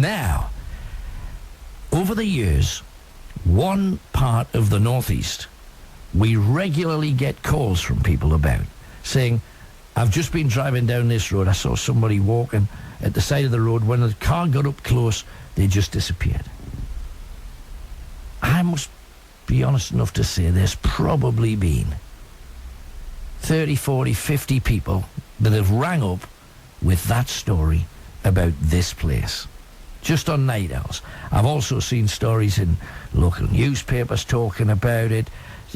Now, over the years, one part of the northeast, we regularly get calls from people about saying, I've just been driving down this road. I saw somebody walking at the side of the road. When the car got up close, they just disappeared. I must be honest enough to say there's probably been 30, 40, 50 people that have rang up with that story about this place. Just on Nightowls. I've also seen stories in local newspapers talking about it.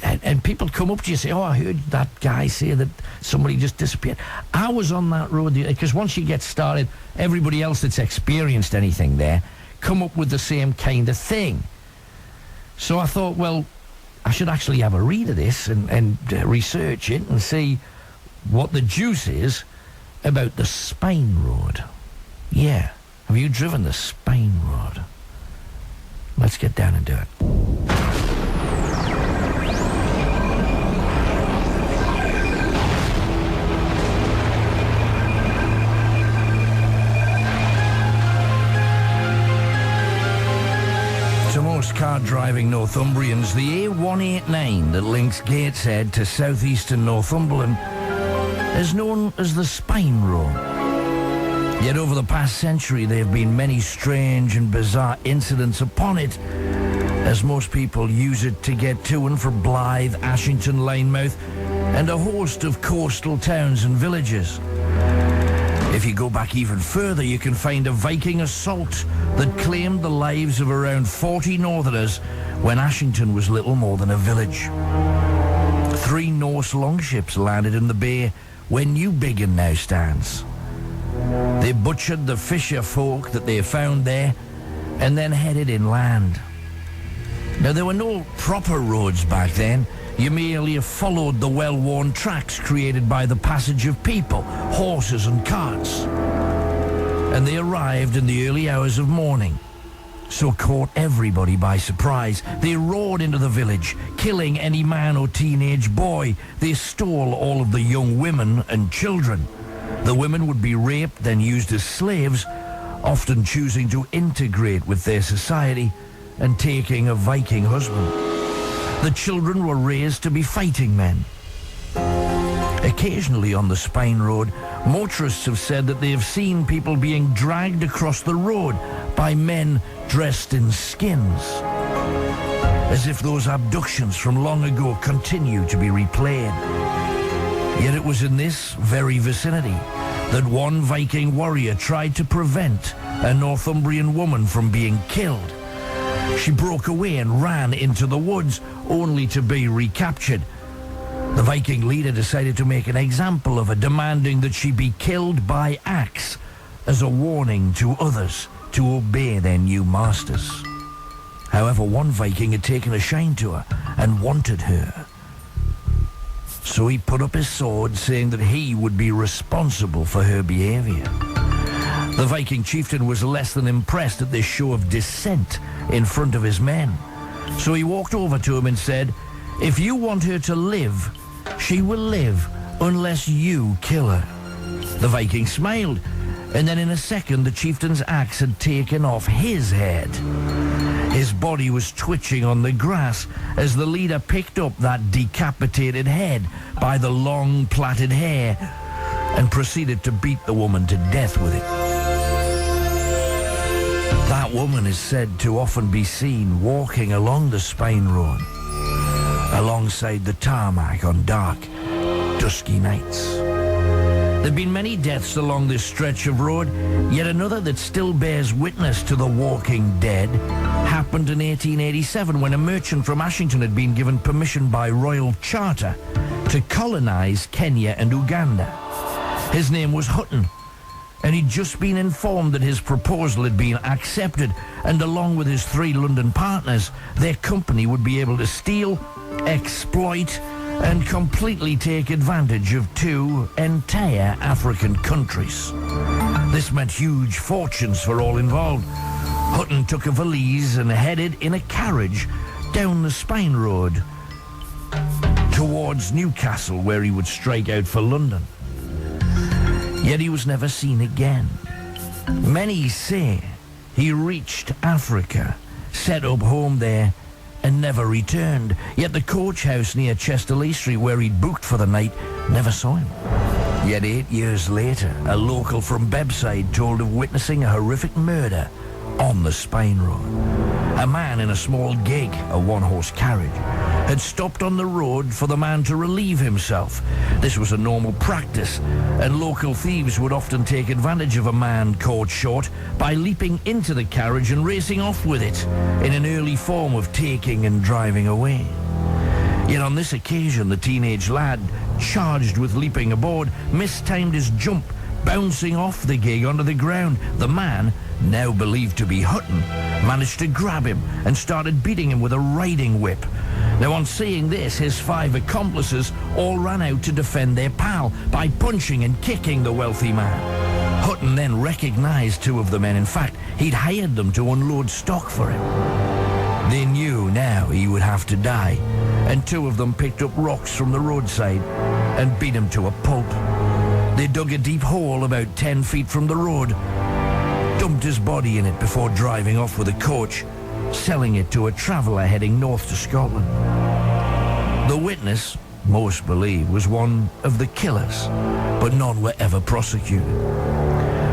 And people come up to you and say, oh, I heard that guy say that somebody just disappeared. I was on that road, because once you get started, everybody else that's experienced anything there come up with the same kind of thing. So I thought, well, I should actually have a read of this and research it and see what the juice is about the Spine Road. Yeah. Have you driven the Spine Road? Let's get down and do it. To most car-driving Northumbrians, the A189 that links Gateshead to southeastern Northumberland is known as the Spine Road. Yet over the past century, there have been many strange and bizarre incidents upon it, as most people use it to get to and from Blythe, Ashington, Lynemouth, and a host of coastal towns and villages. If you go back even further, you can find a Viking assault that claimed the lives of around 40 Northerners when Ashington was little more than a village. 3 Norse longships landed in the bay where Newbiggin now stands. They butchered the fisher folk that they found there and then headed inland. Now, there were no proper roads back then. You merely followed the well-worn tracks created by the passage of people, horses and carts. And they arrived in the early hours of morning, so caught everybody by surprise. They roared into the village, killing any man or teenage boy. They stole all of the young women and children. The women would be raped, then used as slaves, often choosing to integrate with their society and taking a Viking husband. The children were raised to be fighting men. Occasionally on the Spine Road, motorists have said that they have seen people being dragged across the road by men dressed in skins, as if those abductions from long ago continue to be replayed. Yet it was in this very vicinity that one Viking warrior tried to prevent a Northumbrian woman from being killed. She broke away and ran into the woods, only to be recaptured. The Viking leader decided to make an example of her, demanding that she be killed by axe as a warning to others to obey their new masters. However, one Viking had taken a shine to her and wanted her. So he put up his sword, saying that he would be responsible for her behavior. The Viking chieftain was less than impressed at this show of dissent in front of his men. So he walked over to him and said, "If you want her to live, she will live unless you kill her." The Viking smiled, and then in a second the chieftain's axe had taken off his head. His body was twitching on the grass as the leader picked up that decapitated head by the long plaited hair and proceeded to beat the woman to death with it. That woman is said to often be seen walking along the Spine Road, alongside the tarmac on dark, dusky nights. There have been many deaths along this stretch of road, yet another that still bears witness to the walking dead happened in 1887 when a merchant from Ashington had been given permission by royal charter to colonize Kenya and Uganda. His name was Hutton, and he'd just been informed that his proposal had been accepted, and along with his 3 London partners, their company would be able to steal, exploit, and completely take advantage of 2 entire African countries. This meant huge fortunes for all involved. Hutton took a valise and headed in a carriage down the Spine Road towards Newcastle, where he would strike out for London. Yet he was never seen again. Many say he reached Africa, set up home there, and never returned. Yet the coach house near Chester-le Street, where he'd booked for the night, never saw him. Yet 8 years later, a local from Bebside told of witnessing a horrific murder on the Spine Road. A man in a small gig, a one-horse carriage, had stopped on the road for the man to relieve himself. This was a normal practice, and local thieves would often take advantage of a man caught short by leaping into the carriage and racing off with it in an early form of taking and driving away. Yet on this occasion, the teenage lad, charged with leaping aboard, mistimed his jump, bouncing off the gig onto the ground. The man, now believed to be Hutton, managed to grab him and started beating him with a riding whip. Now, on seeing this, his 5 accomplices all ran out to defend their pal by punching and kicking the wealthy man. Hutton then recognized 2 of the men. In fact, he'd hired them to unload stock for him. They knew now he would have to die, and 2 of them picked up rocks from the roadside and beat him to a pulp. They dug a deep hole about 10 feet from the road, dumped his body in it before driving off with a coach, selling it to a traveller heading north to Scotland. The witness, most believe, was one of the killers, but none were ever prosecuted.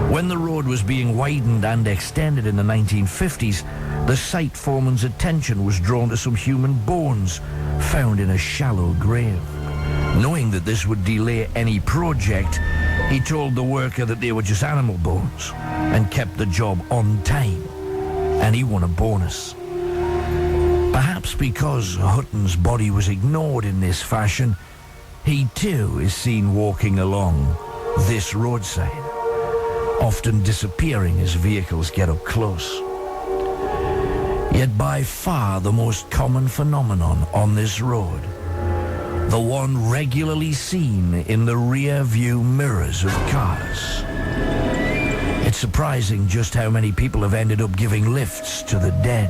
When the road was being widened and extended in the 1950s, the site foreman's attention was drawn to some human bones found in a shallow grave. Knowing that this would delay any project, he told the worker that they were just animal bones and kept the job on time, and he won a bonus. Perhaps because Hutton's body was ignored in this fashion, he too is seen walking along this roadside, often disappearing as vehicles get up close. Yet by far the most common phenomenon on this road, the one regularly seen in the rear view mirrors of cars. It's surprising just how many people have ended up giving lifts to the dead.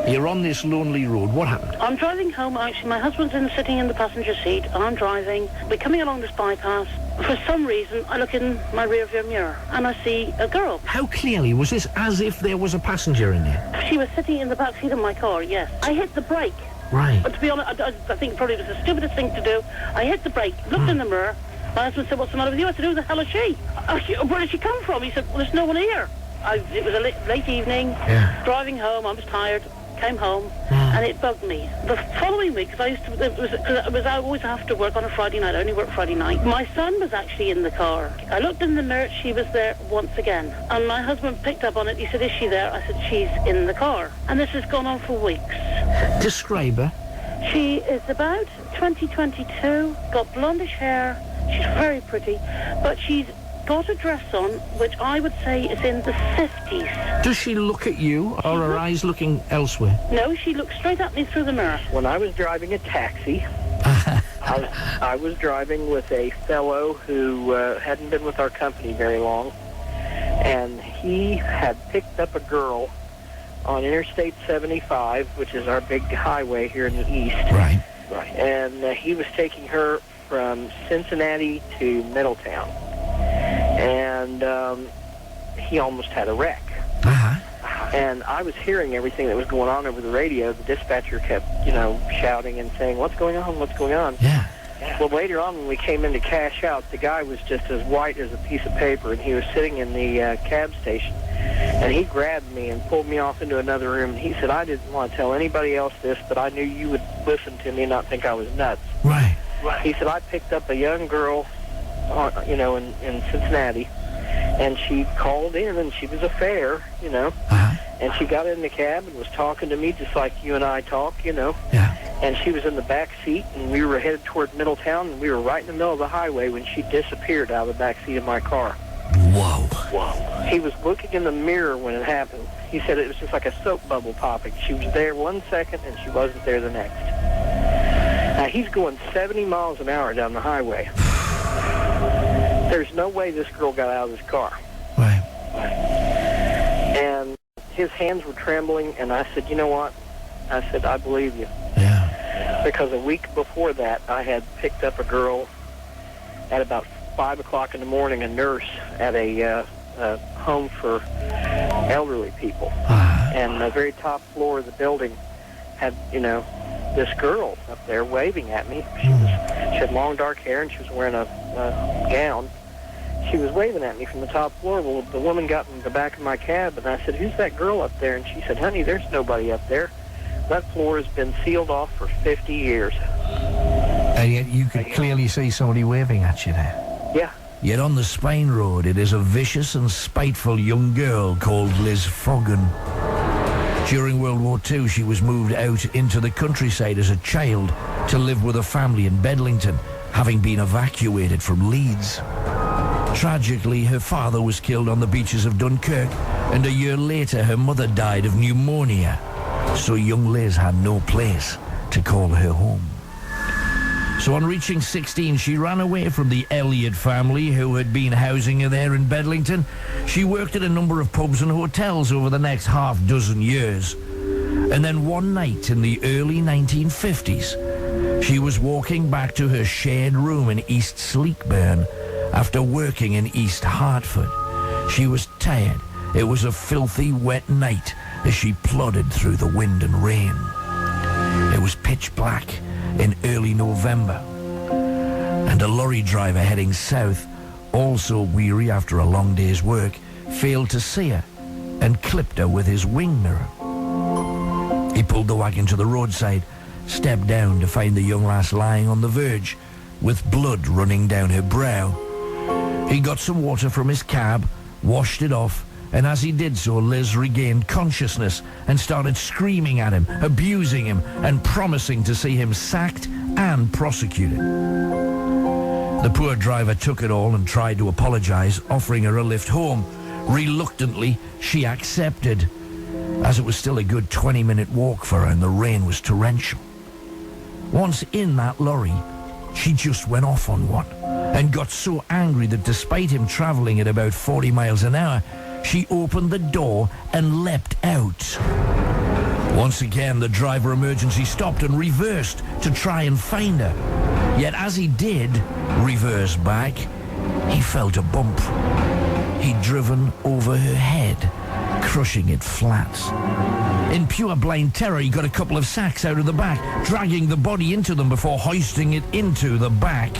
You're on this lonely road. What happened? I'm driving home, actually. My husband's sitting in the passenger seat. I'm driving. We're coming along this bypass. For some reason, I look in my rear-view mirror and I see a girl. How clearly? Was this as if there was a passenger in there? She was sitting in the back seat of my car, yes. I hit the brake. Right. But to be honest, I think probably it was the stupidest thing to do. I hit the brake, looked in the mirror. My husband said, "What's the matter with you?" I said, "Who the hell is she? Where did she come from?" He said, "Well, there's no one here." It was a late evening, driving home. I was tired. Came home, and it bugged me. The following week, because I always have to work on a Friday night. I only work Friday night. My son was actually in the car. I looked in the mirror. She was there once again, and my husband picked up on it. He said, "Is she there?" I said, "She's in the car," and this has gone on for weeks. Describe her. She is about 20-22, got blondish hair. She's very pretty, but she's got a dress on which I would say is in the 50s. Does she look at you, or her eyes looking elsewhere? No, she looks straight at me through the mirror. When I was driving a taxi, I was driving with a fellow who hadn't been with our company very long, and he had picked up a girl on Interstate 75, which is our big highway here in the east. Right. And he was taking her from Cincinnati to Middletown. And he almost had a wreck. And I was hearing everything that was going on over the radio. The dispatcher kept, shouting and saying, "What's going on? What's going on?" Yeah. Well, later on when we came in to cash out, the guy was just as white as a piece of paper, and he was sitting in the cab station. And he grabbed me and pulled me off into another room. And he said, "I didn't want to tell anybody else this, but I knew you would listen to me and not think I was nuts." Right. He said, "I picked up a young girl, in Cincinnati, and she called in, and she was a fare, and she got in the cab and was talking to me just like you and I talk, Yeah. and she was in the back seat, and we were headed toward Middletown, and we were right in the middle of the highway when she disappeared out of the back seat of my car." Whoa. He was looking in the mirror when it happened. He said it was just like a soap bubble popping. She was there 1 second, and she wasn't there the next. Now, he's going 70 miles an hour down the highway. There's no way this girl got out of his car. Right. And his hands were trembling, and I said, "You know what?" I said, "I believe you." Yeah. Because a week before that, I had picked up a girl at about 5 o'clock in the morning, a nurse at a a home for elderly people. And the very top floor of the building had, this girl up there waving at me. She had long dark hair, and she was wearing a gown. She was waving at me from the top floor. Well, the woman got in the back of my cab, and I said, "Who's that girl up there?" And she said, "Honey, there's nobody up there. That floor has been sealed off for 50 years. And yet you could clearly see somebody waving at you there. Yeah. Yet on the Spain Road, it is a vicious and spiteful young girl called Liz Froggen. During World War II, she was moved out into the countryside as a child to live with a family in Bedlington, having been evacuated from Leeds. Tragically, her father was killed on the beaches of Dunkirk, and a year later her mother died of pneumonia. So young Liz had no place to call her home. So on reaching 16, she ran away from the Elliot family who had been housing her there in Bedlington. She worked at a number of pubs and hotels over the next half dozen years. And then one night in the early 1950s, she was walking back to her shared room in East Sleekburn after working in East Hartford. She was tired. It was a filthy, wet night as she plodded through the wind and rain. It was pitch black in early November, and a lorry driver heading south, also weary after a long day's work, failed to see her and clipped her with his wing mirror. He pulled the wagon to the roadside, stepped down to find the young lass lying on the verge with blood running down her brow. He got some water from his cab, washed it off, and as he did so, Liz regained consciousness and started screaming at him, abusing him, and promising to see him sacked and prosecuted. The poor driver took it all and tried to apologize, offering her a lift home. Reluctantly, she accepted, as it was still a good 20-minute walk for her and the rain was torrential. Once in that lorry, she just went off on one and got so angry that despite him traveling at about 40 miles an hour, she opened the door and leapt out. Once again, the driver emergency stopped and reversed to try and find her. Yet as he did reverse back, he felt a bump. He'd driven over her head, crushing it flat. In pure blind terror, he got a couple of sacks out of the back, dragging the body into them before hoisting it into the back.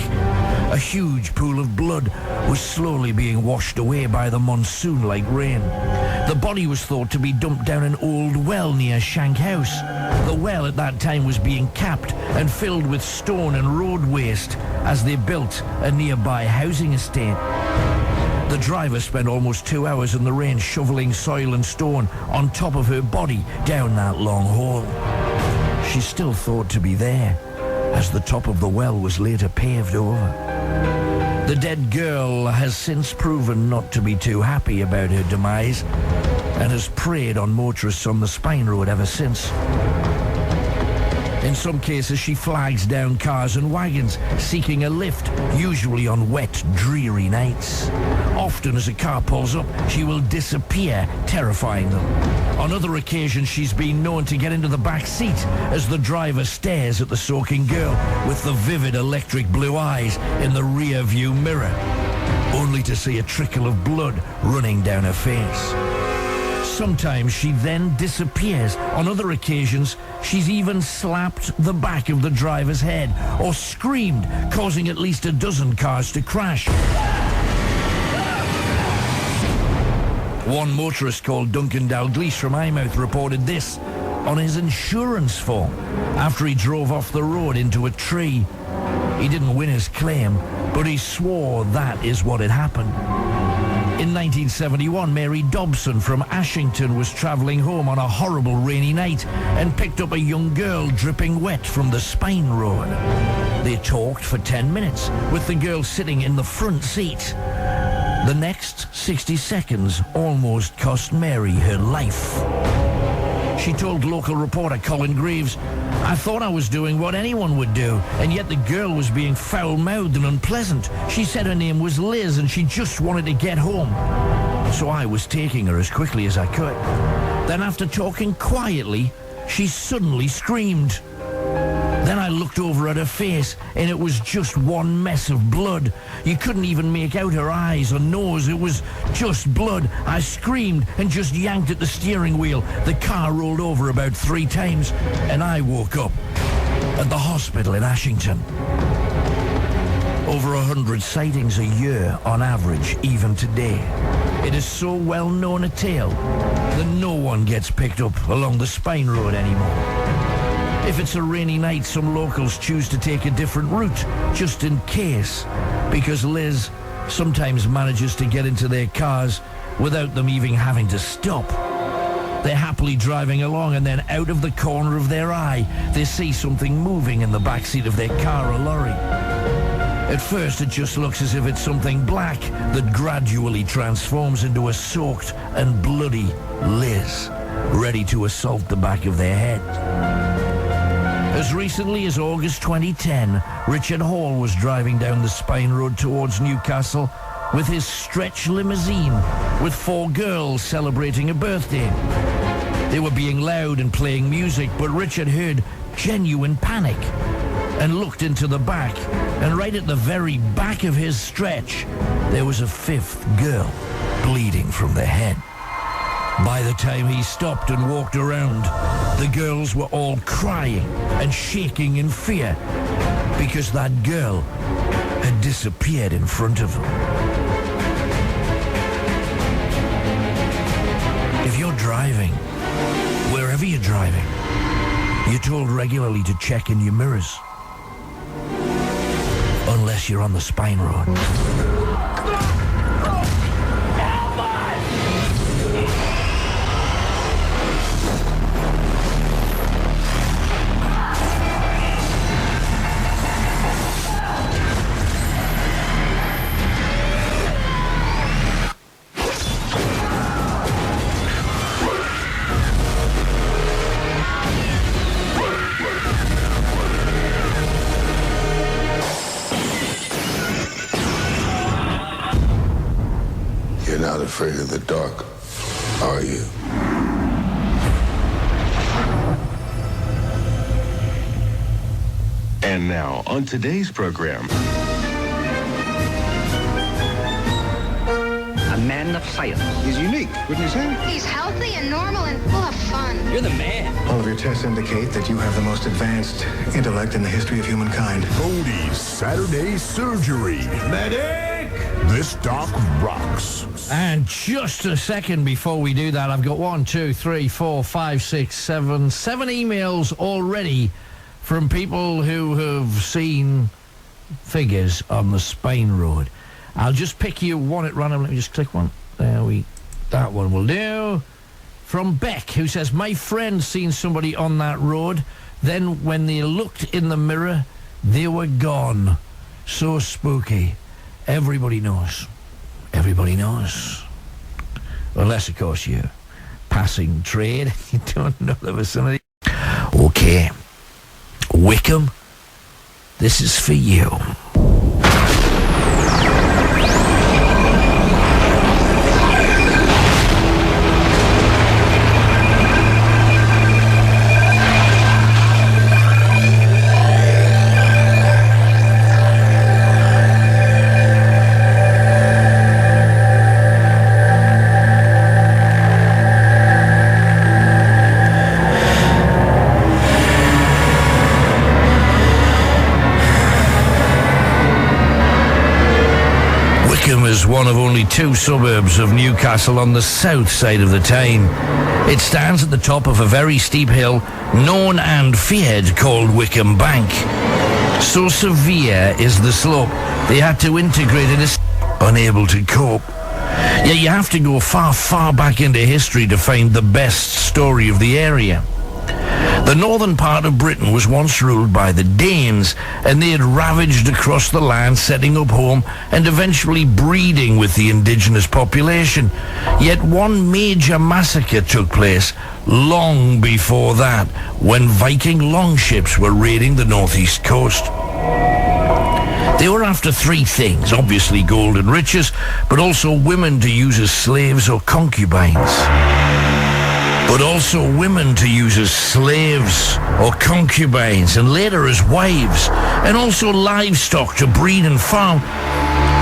A huge pool of blood was slowly being washed away by the monsoon-like rain. The body was thought to be dumped down an old well near Shank House. The well at that time was being capped and filled with stone and road waste as they built a nearby housing estate. The driver spent almost 2 hours in the rain shoveling soil and stone on top of her body down that long hole. She's still thought to be there, as the top of the well was later paved over. The dead girl has since proven not to be too happy about her demise and has preyed on motorists on the Spine Road ever since. In some cases, she flags down cars and wagons, seeking a lift, usually on wet, dreary nights. Often as a car pulls up, she will disappear, terrifying them. On other occasions, she's been known to get into the back seat as the driver stares at the soaking girl with the vivid electric blue eyes in the rear view mirror, only to see a trickle of blood running down her face. Sometimes she then disappears. On other occasions, she's even slapped the back of the driver's head or screamed, causing at least a dozen cars to crash. One motorist called Duncan Dalglish from Eyemouth reported this on his insurance form after he drove off the road into a tree. He didn't win his claim, but he swore that is what had happened. In 1971, Mary Dobson from Ashington was travelling home on a horrible rainy night and picked up a young girl dripping wet from the Spine Road. They talked for 10 minutes, with the girl sitting in the front seat. The next 60 seconds almost cost Mary her life. She told local reporter Colin Greaves, "I thought I was doing what anyone would do, and yet the girl was being foul-mouthed and unpleasant. She said her name was Liz and she just wanted to get home. So I was taking her as quickly as I could. Then after talking quietly, she suddenly screamed. Then I looked over at her face, and it was just one mess of blood. You couldn't even make out her eyes or nose. It was just blood. I screamed and just yanked at the steering wheel. The car rolled over about 3 times, and I woke up at the hospital in Ashington. Over 100 sightings a year on average, even today. It is so well known a tale that no one gets picked up along the Spine Road anymore. If it's a rainy night, some locals choose to take a different route, just in case, because Liz sometimes manages to get into their cars without them even having to stop. They're happily driving along, and then out of the corner of their eye, they see something moving in the backseat of their car or lorry. At first, it just looks as if it's something black that gradually transforms into a soaked and bloody Liz, ready to assault the back of their head. As recently as August 2010, Richard Hall was driving down the Spine Road towards Newcastle with his stretch limousine with 4 girls celebrating a birthday. They were being loud and playing music, but Richard heard genuine panic and looked into the back, and right at the very back of his stretch, there was a 5th girl bleeding from the head. By the time he stopped and walked around, the girls were all crying and shaking in fear because that girl had disappeared in front of them. If you're driving, wherever you're driving, you're told regularly to check in your mirrors. Unless you're on the Spine Road. Not afraid of the dark, are you? And now, on today's program. A man of science. He's unique, wouldn't you say? He's healthy and normal and full of fun. You're the man. All of your tests indicate that you have the most advanced intellect in the history of humankind. Cody's Saturday Surgery. Medic! This doc rocks. And just a second before we do that, I've got 1, 2, 3, 4, 5, 6, 7 emails already from people who have seen figures on the Spine Road. I'll just pick you one at random. Let me just click one. That one will do. From Beck, who says, my friend seen somebody on that road. Then when they looked in the mirror, they were gone. So spooky. Everybody knows. Everybody knows. Unless, of course, you're passing trade. You don't know the vicinity. Okay. Wickham, this is for you. Is one of only 2 suburbs of Newcastle on the south side of the Tyne. It stands at the top of a very steep hill, known and feared, called Wickham Bank. So severe is the slope, they had to integrate it as unable to cope. Yet you have to go far, far back into history to find the best story of the area. The northern part of Britain was once ruled by the Danes, and they had ravaged across the land, setting up home and eventually breeding with the indigenous population. Yet one major massacre took place long before that, when Viking longships were raiding the northeast coast. They were after 3 things, obviously gold and riches, but also women to use as slaves or concubines. but also women to use as slaves or concubines, and later as wives, and also livestock to breed and farm.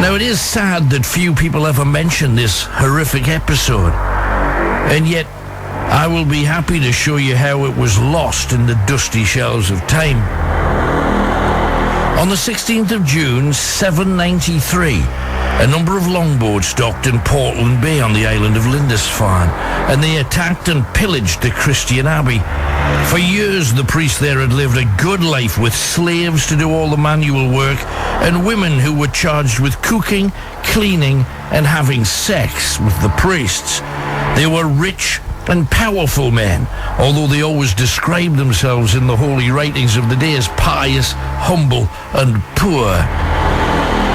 Now, it is sad that few people ever mention this horrific episode, and yet I will be happy to show you how it was lost in the dusty shelves of time. On the 16th of June, 793, a number of longboats docked in Portland Bay on the island of Lindisfarne, and they attacked and pillaged the Christian Abbey. For years, the priests there had lived a good life with slaves to do all the manual work and women who were charged with cooking, cleaning, and having sex with the priests. They were rich and powerful men, although they always described themselves in the holy writings of the day as pious, humble, and poor.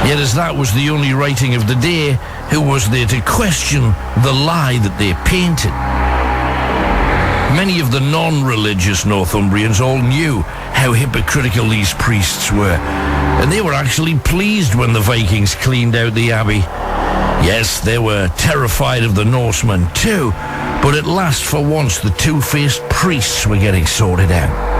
Yet as that was the only writing of the day, who was there to question the lie that they painted? Many of the non-religious Northumbrians all knew how hypocritical these priests were, and they were actually pleased when the Vikings cleaned out the abbey. Yes, they were terrified of the Norsemen too, but at last for once the two-faced priests were getting sorted out.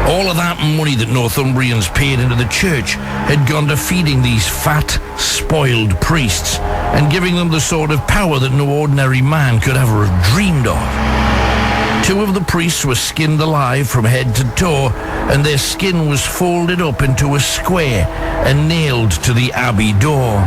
All of that money that Northumbrians paid into the church had gone to feeding these fat, spoiled priests and giving them the sort of power that no ordinary man could ever have dreamed of. 2 of the priests were skinned alive from head to toe, and their skin was folded up into a square and nailed to the abbey door.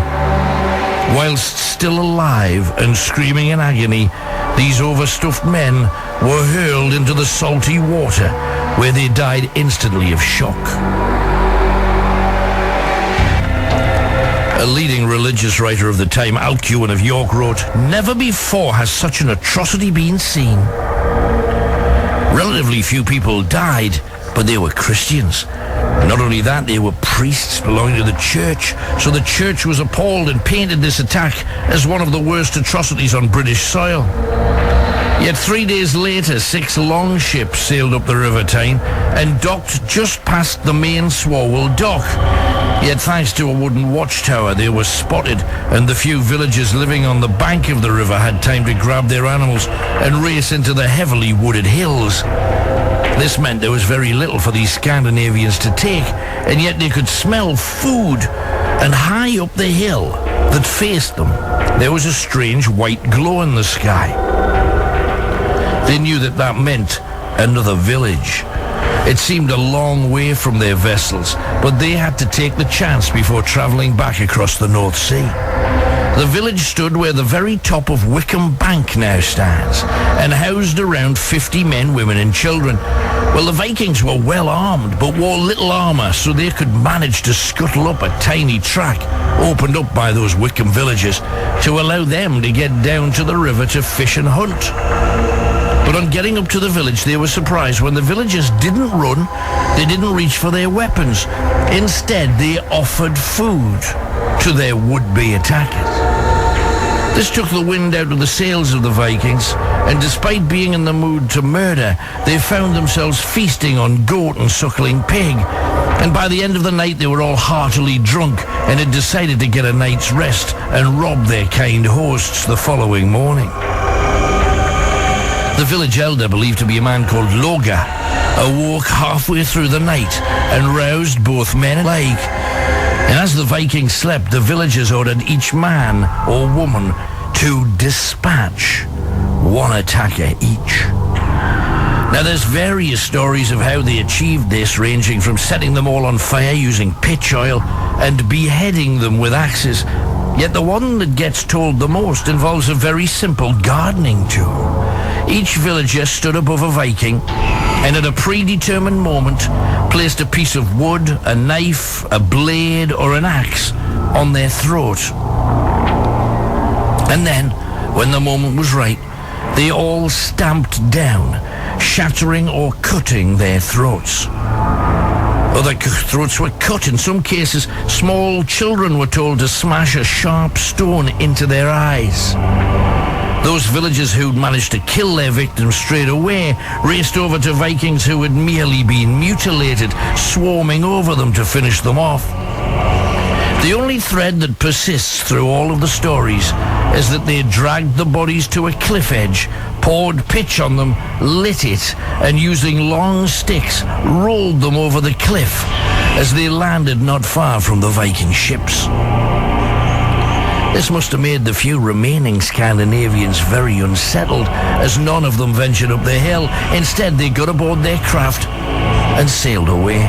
Whilst still alive and screaming in agony, these overstuffed men were hurled into the salty water, where they died instantly of shock. A leading religious writer of the time, Alcuin of York, wrote, "Never before has such an atrocity been seen." Relatively few people died, but they were Christians. Not only that, they were priests belonging to the church, so the church was appalled and painted this attack as one of the worst atrocities on British soil. Yet 3 days later, 6 longships sailed up the River Tyne and docked just past the main Swalwell dock. Yet thanks to a wooden watchtower, they were spotted, and the few villagers living on the bank of the river had time to grab their animals and race into the heavily wooded hills. This meant there was very little for these Scandinavians to take, and yet they could smell food, and high up the hill that faced them, there was a strange white glow in the sky. They knew that that meant another village. It seemed a long way from their vessels, but they had to take the chance before travelling back across the North Sea. The village stood where the very top of Wickham Bank now stands, and housed around 50 men, women and children. Well, the Vikings were well armed, but wore little armour, so they could manage to scuttle up a tiny track opened up by those Wickham villagers to allow them to get down to the river to fish and hunt. But on getting up to the village, they were surprised when the villagers didn't run, they didn't reach for their weapons. Instead, they offered food to their would-be attackers. This took the wind out of the sails of the Vikings, and despite being in the mood to murder, they found themselves feasting on goat and suckling pig. And by the end of the night, they were all heartily drunk and had decided to get a night's rest and rob their kind hosts the following morning. The village elder, believed to be a man called Loga, awoke halfway through the night and roused both men alike. And as the Vikings slept, the villagers ordered each man or woman to dispatch one attacker each. Now, there's various stories of how they achieved this, ranging from setting them all on fire using pitch oil and beheading them with axes. Yet the one that gets told the most involves a very simple gardening tool. Each villager stood above a Viking and at a predetermined moment placed a piece of wood, a knife, a blade or an axe on their throat. And then, when the moment was right, they all stamped down, shattering or cutting their throats. Other throats were cut. In some cases, small children were told to smash a sharp stone into their eyes. Those villagers who'd managed to kill their victims straight away raced over to Vikings who had merely been mutilated, swarming over them to finish them off. The only thread that persists through all of the stories is that they dragged the bodies to a cliff edge, poured pitch on them, lit it, and using long sticks, rolled them over the cliff as they landed not far from the Viking ships. This must have made the few remaining Scandinavians very unsettled, as none of them ventured up the hill. Instead, they got aboard their craft and sailed away.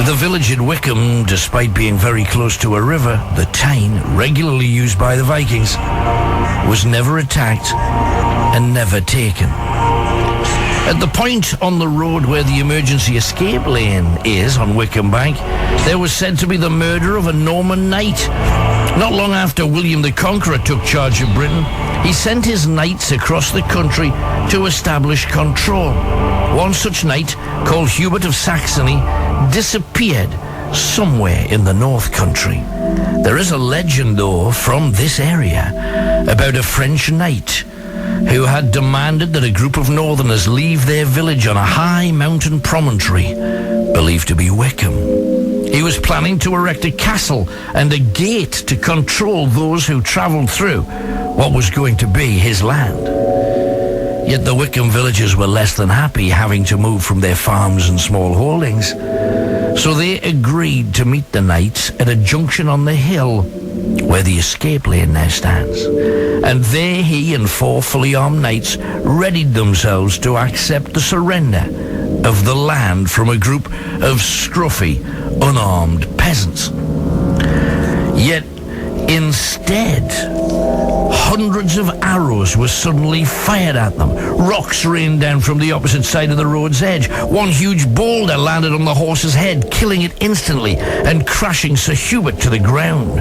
The village at Wickham, despite being very close to a river, the Tyne, regularly used by the Vikings, was never attacked and never taken. At the point on the road where the emergency escape lane is on Wickham Bank, there was said to be the murder of a Norman knight. Not long after William the Conqueror took charge of Britain, he sent his knights across the country to establish control. One such knight, called Hubert of Saxony, disappeared somewhere in the North Country. There is a legend, though, from this area about a French knight who had demanded that a group of northerners leave their village on a high mountain promontory, believed to be Wickham. He was planning to erect a castle and a gate to control those who travelled through what was going to be his land. Yet the Wickham villagers were less than happy having to move from their farms and small holdings. So they agreed to meet the knights at a junction on the hill where the escape lane now stands. And there he and 4 fully armed knights readied themselves to accept the surrender of the land from a group of scruffy, unarmed peasants. Yet instead, hundreds of arrows were suddenly fired at them. Rocks rained down from the opposite side of the road's edge. One huge boulder landed on the horse's head, killing it instantly and crashing Sir Hubert to the ground.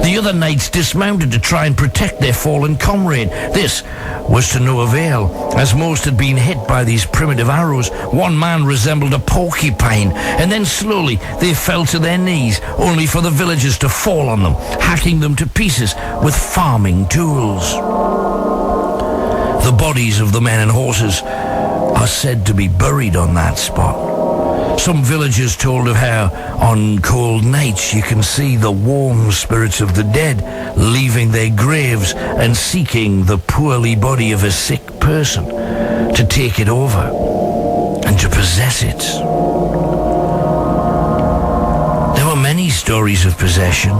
The other knights dismounted to try and protect their fallen comrade. This was to no avail, as most had been hit by these primitive arrows. One man resembled a porcupine, and then slowly they fell to their knees, only for the villagers to fall on them, hacking them to pieces with farming tools. The bodies of the men and horses are said to be buried on that spot. Some villagers told of how, on cold nights, you can see the warm spirits of the dead leaving their graves and seeking the poorly body of a sick person to take it over and to possess it. There were many stories of possession,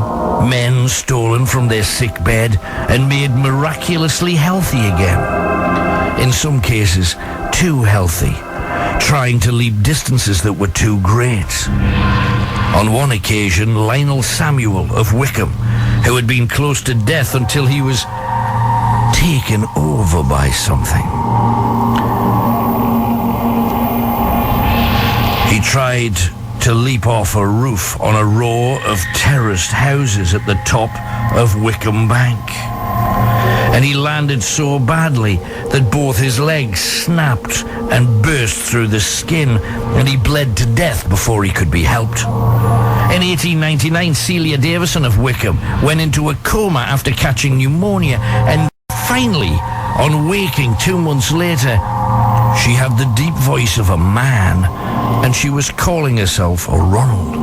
men stolen from their sick bed and made miraculously healthy again. In some cases, too healthy, trying to leap distances that were too great. On one occasion, Lionel Samuel of Wickham, who had been close to death until he was taken over by something. He tried to leap off a roof on a row of terraced houses at the top of Wickham Bank. And he landed so badly that both his legs snapped and burst through the skin, and he bled to death before he could be helped. In 1899, Celia Davison of Wickham went into a coma after catching pneumonia, and finally, on waking 2 months later, she had the deep voice of a man, and she was calling herself Ronald.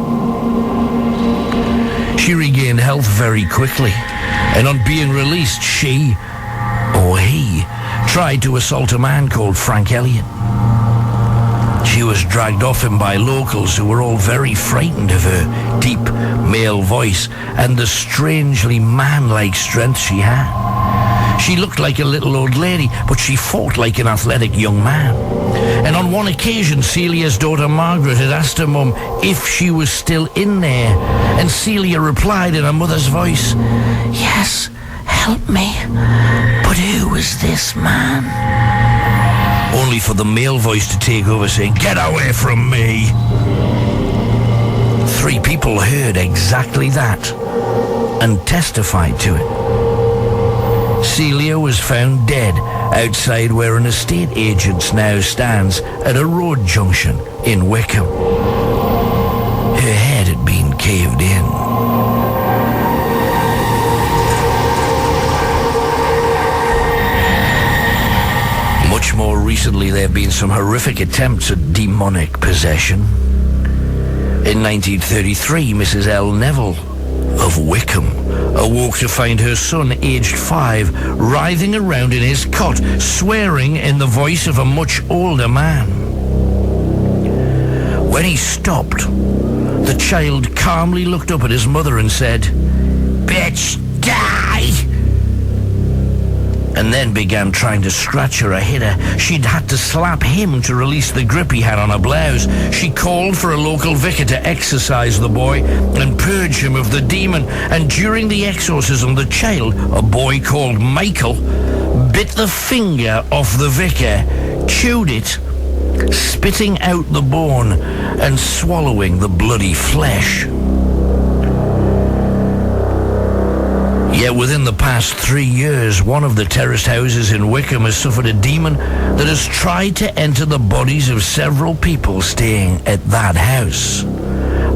She regained health very quickly, and on being released, she, or he, tried to assault a man called Frank Elliott. She was dragged off him by locals who were all very frightened of her deep male voice and the strangely man-like strength she had. She looked like a little old lady, but she fought like an athletic young man. And on one occasion, Celia's daughter Margaret had asked her mum if she was still in there, and Celia replied in her mother's voice, "Yes, help me, but who is this man?" Only for the male voice to take over, saying, "Get away from me." 3 people heard exactly that and testified to it. Celia was found dead outside where an estate agent now stands at a road junction in Wickham. Her head had been caved in. Much more recently, there have been some horrific attempts at demonic possession. In In 1933, Mrs. L. Neville of Wickham awoke to find her son, aged 5, writhing around in his cot, swearing in the voice of a much older man. When he stopped, the child calmly looked up at his mother and said, "Bitch, die!" And then began trying to scratch her or hit her. She'd had to slap him to release the grip he had on her blouse. She called for a local vicar to exorcise the boy and purge him of the demon. And during the exorcism, the child, a boy called Michael, bit the finger off the vicar, chewed it, spitting out the bone and swallowing the bloody flesh. Yet within the past 3 years, one of the terraced houses in Wickham has suffered a demon that has tried to enter the bodies of several people staying at that house.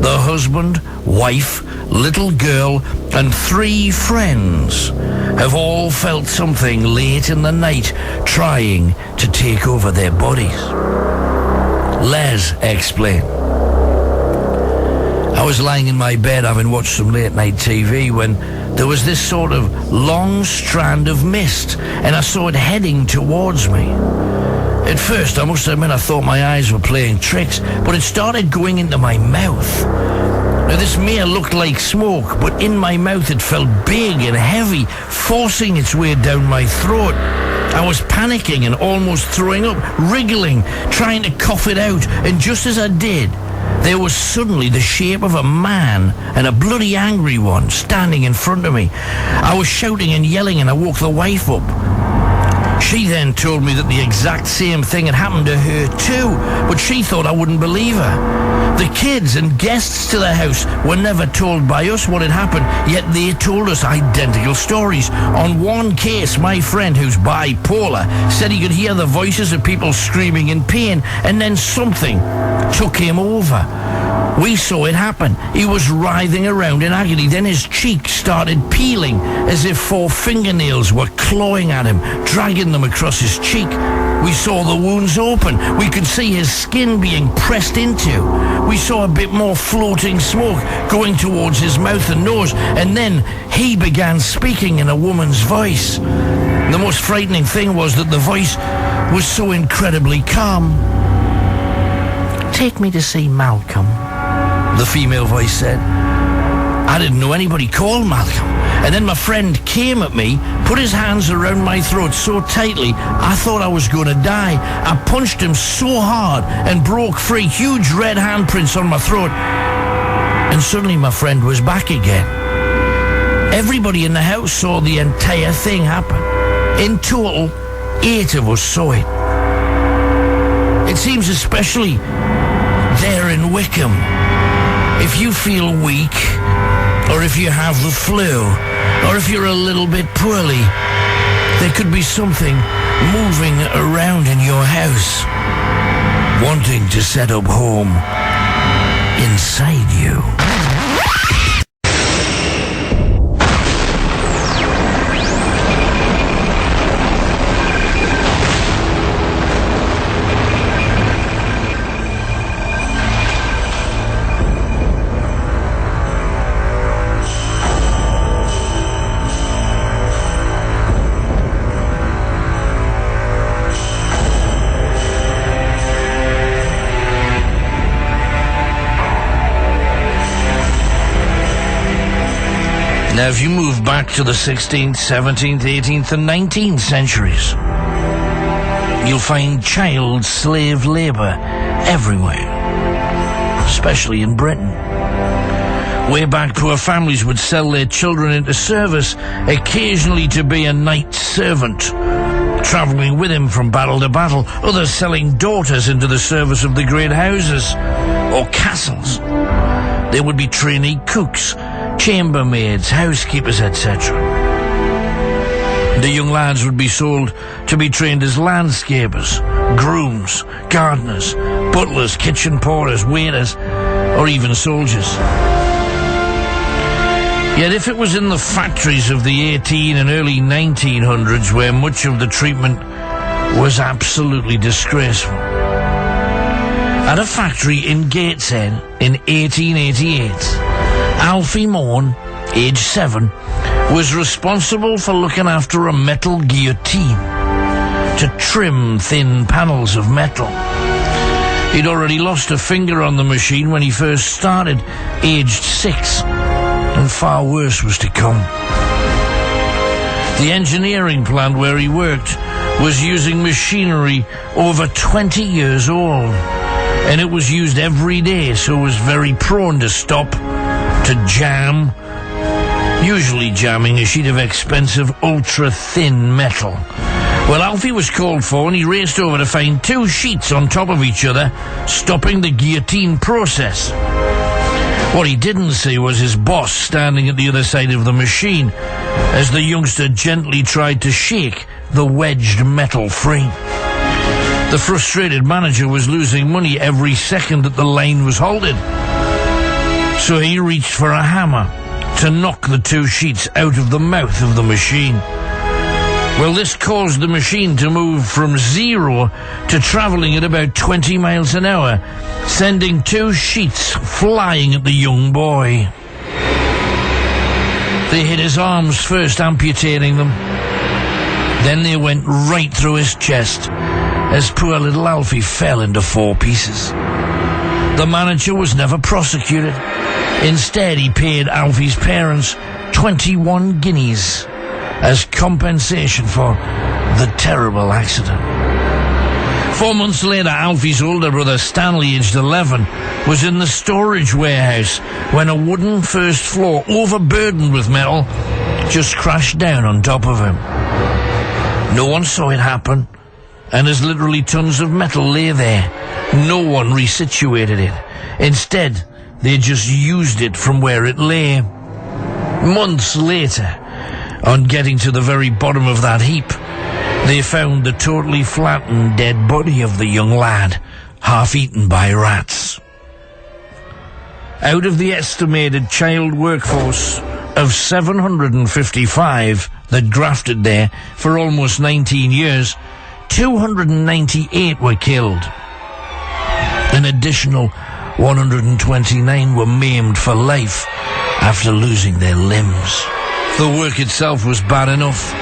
The husband, wife, little girl, and 3 friends have all felt something late in the night trying to take over their bodies. Les explained. I was lying in my bed having watched some late-night TV when there was this sort of long strand of mist, and I saw it heading towards me. At first, I must admit, I thought my eyes were playing tricks, but it started going into my mouth. Now, this may have looked like smoke, but in my mouth it felt big and heavy, forcing its way down my throat. I was panicking and almost throwing up, wriggling, trying to cough it out, and just as I did, there was suddenly the shape of a man, and a bloody angry one, standing in front of me. I was shouting and yelling, and I woke the wife up. She then told me that the exact same thing had happened to her too, but she thought I wouldn't believe her. The kids and guests to the house were never told by us what had happened, yet they told us identical stories. On one case, my friend, who's bipolar, said he could hear the voices of people screaming in pain, and then something took him over. We saw it happen. He was writhing around in agony. Then his cheek started peeling as if 4 fingernails were clawing at him, dragging them across his cheek. We saw the wounds open. We could see his skin being pressed into. We saw a bit more floating smoke going towards his mouth and nose, and then he began speaking in a woman's voice. The most frightening thing was that the voice was so incredibly calm. "Take me to see Malcolm," the female voice said. I didn't know anybody called Malcolm. And then my friend came at me, put his hands around my throat so tightly, I thought I was going to die. I punched him so hard and broke free, huge red handprints on my throat. And suddenly my friend was back again. Everybody in the house saw the entire thing happen. In total, 8 of us saw it. It seems especially there in Wickham. If you feel weak, or if you have the flu, or if you're a little bit poorly, there could be something moving around in your house, wanting to set up home inside you. Now, if you move back to the 16th, 17th, 18th and 19th centuries, you'll find child slave labour everywhere, especially in Britain. Way back, poor families would sell their children into service, occasionally to be a knight servant, travelling with him from battle to battle, others selling daughters into the service of the great houses or castles. There would be trainee cooks, chambermaids, housekeepers, etc. The young lads would be sold to be trained as landscapers, grooms, gardeners, butlers, kitchen porters, waiters, or even soldiers. Yet if it was in the factories of the 18 and early 1900s where much of the treatment was absolutely disgraceful, at a factory in Gateshead, in 1888, Alfie Morn, age 7, was responsible for looking after a metal guillotine to trim thin panels of metal. He'd already lost a finger on the machine when he first started, aged 6, and far worse was to come. The engineering plant where he worked was using machinery over 20 years old, and it was used every day, so it was very prone to stop, to jam, usually jamming a sheet of expensive ultra-thin metal. Well, Alfie was called for, and he raced over to find 2 sheets on top of each other, stopping the guillotine process. What he didn't see was his boss standing at the other side of the machine as the youngster gently tried to shake the wedged metal free. The frustrated manager was losing money every second that the line was halted. So he reached for a hammer to knock the 2 sheets out of the mouth of the machine. Well, this caused the machine to move from 0 to travelling at about 20 miles an hour, sending 2 sheets flying at the young boy. They hit his arms first, amputating them. Then they went right through his chest as poor little Alfie fell into 4 pieces. The manager was never prosecuted. Instead, he paid Alfie's parents 21 guineas as compensation for the terrible accident. 4 months later, Alfie's older brother, Stanley, aged 11, was in the storage warehouse when a wooden first floor, overburdened with metal, just crashed down on top of him. No one saw it happen, and as literally tons of metal lay there, no one resituated it. Instead, they just used it from where it lay. Months later, on getting to the very bottom of that heap, they found the totally flattened dead body of the young lad, half eaten by rats. Out of the estimated child workforce of 755 that grafted there for almost 19 years, 298 were killed. An additional 129 were maimed for life after losing their limbs. The work itself was bad enough,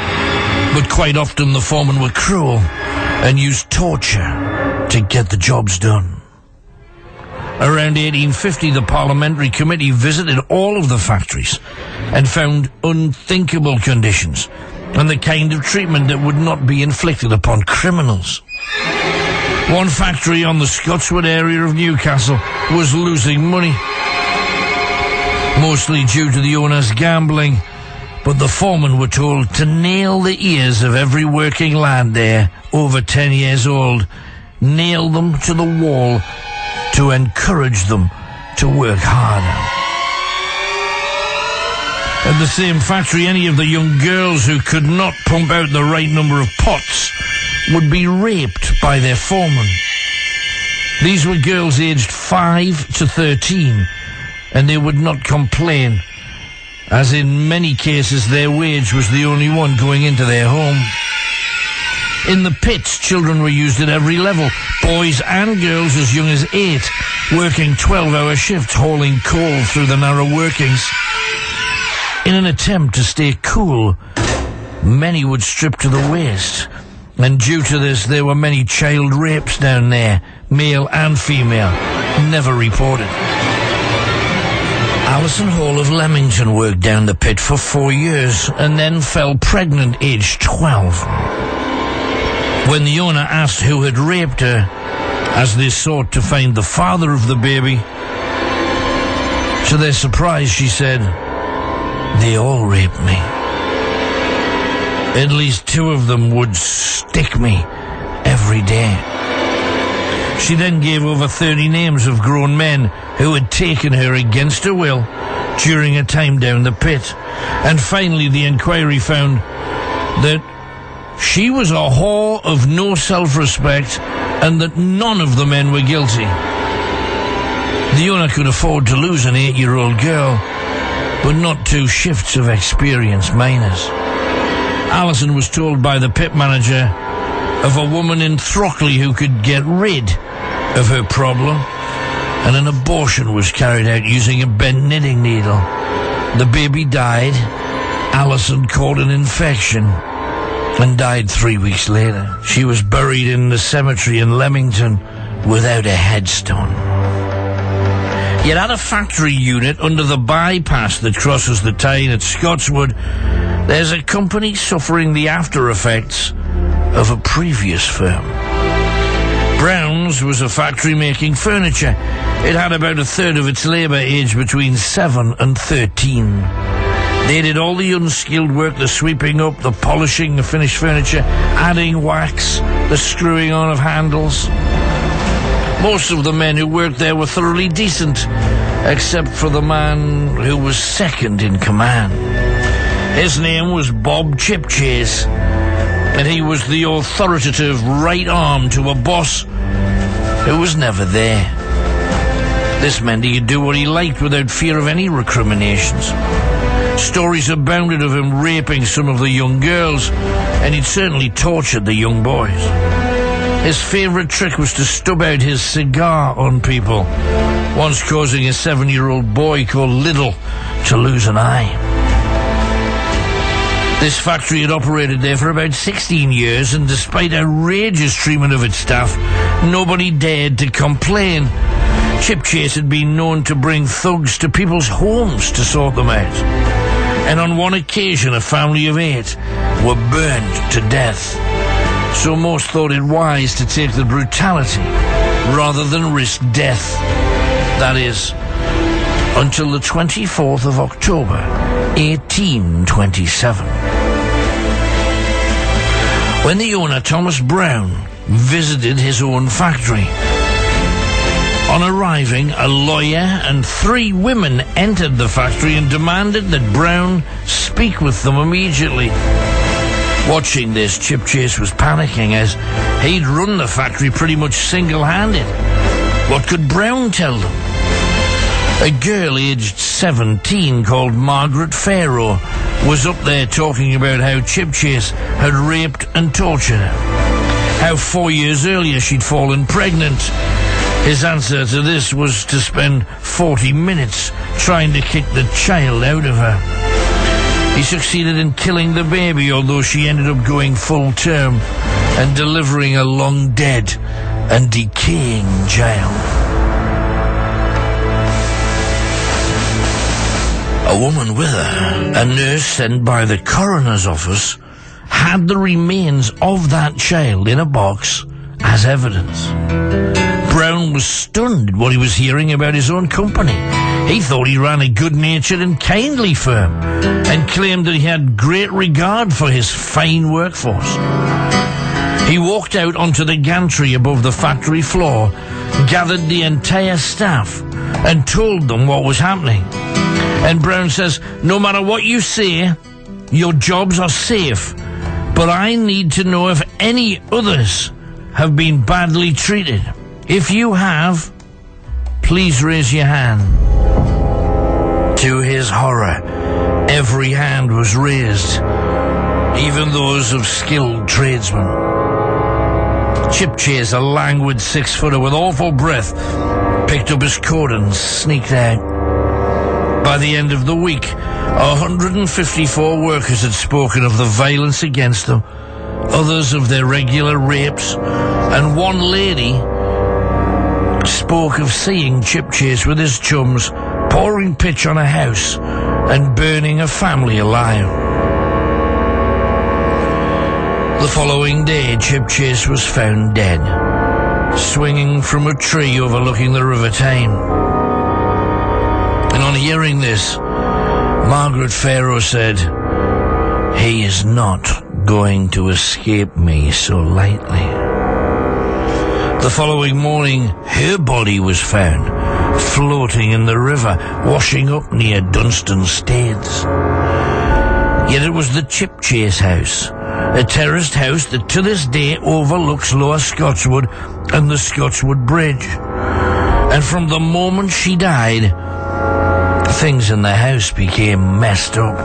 but quite often the foremen were cruel and used torture to get the jobs done. Around 1850, the Parliamentary Committee visited all of the factories and found unthinkable conditions and the kind of treatment that would not be inflicted upon criminals. One factory on the Scotswood area of Newcastle was losing money, mostly due to the owner's gambling, but the foremen were told to nail the ears of every working lad there over 10 years old, nail them to the wall to encourage them to work harder. At the same factory, any of the young girls who could not pump out the right number of pots would be raped by their foreman. These were girls aged 5 to 13, and they would not complain, as in many cases their wage was the only one going into their home. In the pits, children were used at every level, boys and girls as young as 8, working 12-hour shifts hauling coal through the narrow workings. In an attempt to stay cool, many would strip to the waist, and due to this there were many child rapes down there, male and female, never reported. Alison Hall of Leamington worked down the pit for 4 years and then fell pregnant aged 12. When the owner asked who had raped her, as they sought to find the father of the baby, to their surprise she said, "They all raped me. At least 2 of them would stick me every day." She then gave over 30 names of grown men who had taken her against her will during her time down the pit. And finally the inquiry found that she was a whore of no self-respect and that none of the men were guilty. The owner could afford to lose an 8-year-old girl, but not 2 shifts of experienced miners. Alison was told by the pit manager of a woman in Throckley who could get rid of her problem, and an abortion was carried out using a bent knitting needle. The baby died. Alison caught an infection and died 3 weeks later. She was buried in the cemetery in Leamington without a headstone. Yet at a factory unit under the bypass that crosses the Tyne at Scotswood, there's a company suffering the after effects of a previous firm. Brown's was a factory making furniture. It had about a third of its labour aged between 7 and 13. They did all the unskilled work, the sweeping up, the polishing, the finished furniture, adding wax, the screwing on of handles. Most of the men who worked there were thoroughly decent, except for the man who was second in command. His name was Bob Chipchase, and he was the authoritative right arm to a boss who was never there. This meant he could do what he liked without fear of any recriminations. Stories abounded of him raping some of the young girls, and he'd certainly tortured the young boys. His favourite trick was to stub out his cigar on people, once causing a 7-year-old boy called Liddle to lose an eye. This factory had operated there for about 16 years, and despite outrageous treatment of its staff, nobody dared to complain. Chipchase had been known to bring thugs to people's homes to sort them out. And on one occasion, a family of 8 were burned to death. So most thought it wise to take the brutality rather than risk death. That is, until the 24th of October, 1827. When the owner, Thomas Brown, visited his own factory. On arriving, a lawyer and 3 women entered the factory and demanded that Brown speak with them immediately. Watching this, Chipchase was panicking, as he'd run the factory pretty much single-handed. What could Brown tell them? A girl aged 17 called Margaret Farrow was up there talking about how Chipchase had raped and tortured her. How 4 years earlier she'd fallen pregnant. His answer to this was to spend 40 minutes trying to kick the child out of her. He succeeded in killing the baby, although she ended up going full term and delivering a long dead and decaying child. A woman with her, a nurse sent by the coroner's office, had the remains of that child in a box as evidence. Brown was stunned at what he was hearing about his own company. He thought he ran a good-natured and kindly firm, and claimed that he had great regard for his fine workforce. He walked out onto the gantry above the factory floor, gathered the entire staff, and told them what was happening. And Brown says, "No matter what you say, your jobs are safe, but I need to know if any others have been badly treated. If you have, please raise your hand." To his horror, every hand was raised, even those of skilled tradesmen. Chipchase, a languid 6-footer with awful breath, picked up his coat and sneaked out. By the end of the week, 154 workers had spoken of the violence against them, others of their regular rapes, and one lady spoke of seeing Chipchase with his chums pouring pitch on a house and burning a family alive. The following day, Chipchase was found dead, swinging from a tree overlooking the River Tyne. And on hearing this, Margaret Farrow said, "He is not going to escape me so lightly." The following morning, her body was found, floating in the river, washing up near Dunstan Staithes. Yet it was the Chipchase house, a terraced house that to this day overlooks Lower Scotswood and the Scotswood Bridge. And from the moment she died, things in the house became messed up.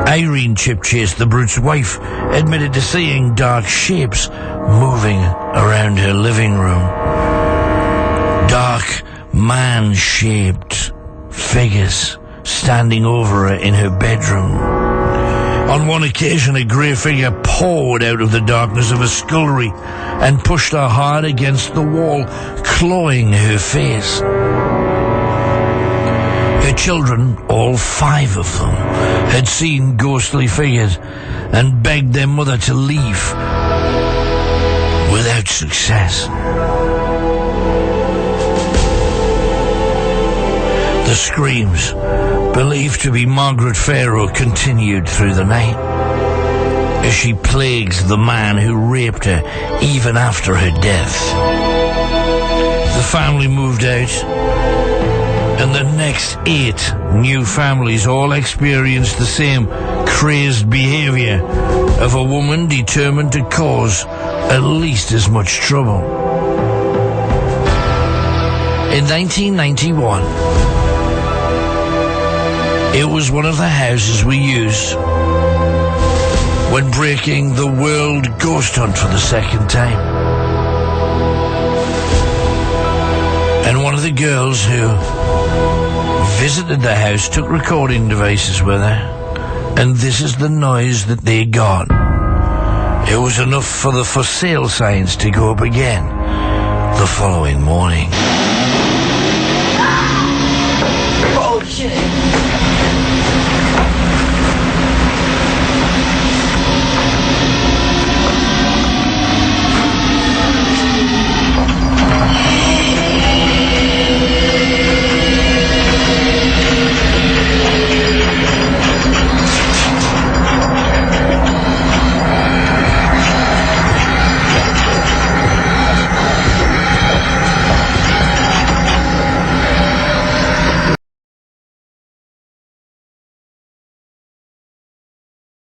Irene Chipchase, the brute's wife, admitted to seeing dark shapes moving around her living room. Dark, man-shaped figures standing over her in her bedroom. On one occasion, a grey figure poured out of the darkness of a scullery and pushed her hard against the wall, clawing her face. Her children, all 5 of them, had seen ghostly figures and begged their mother to leave, without success. The screams, believed to be Margaret Pharaoh, continued through the night as she plagues the man who raped her even after her death. The family moved out, and the next 8 new families all experienced the same crazed behavior of a woman determined to cause at least as much trouble. In 1991, it was one of the houses we used when breaking the world ghost hunt for the second time. And one of the girls who visited the house took recording devices with her, and this is the noise that they got. It was enough for the for sale signs to go up again the following morning. Oh, shit.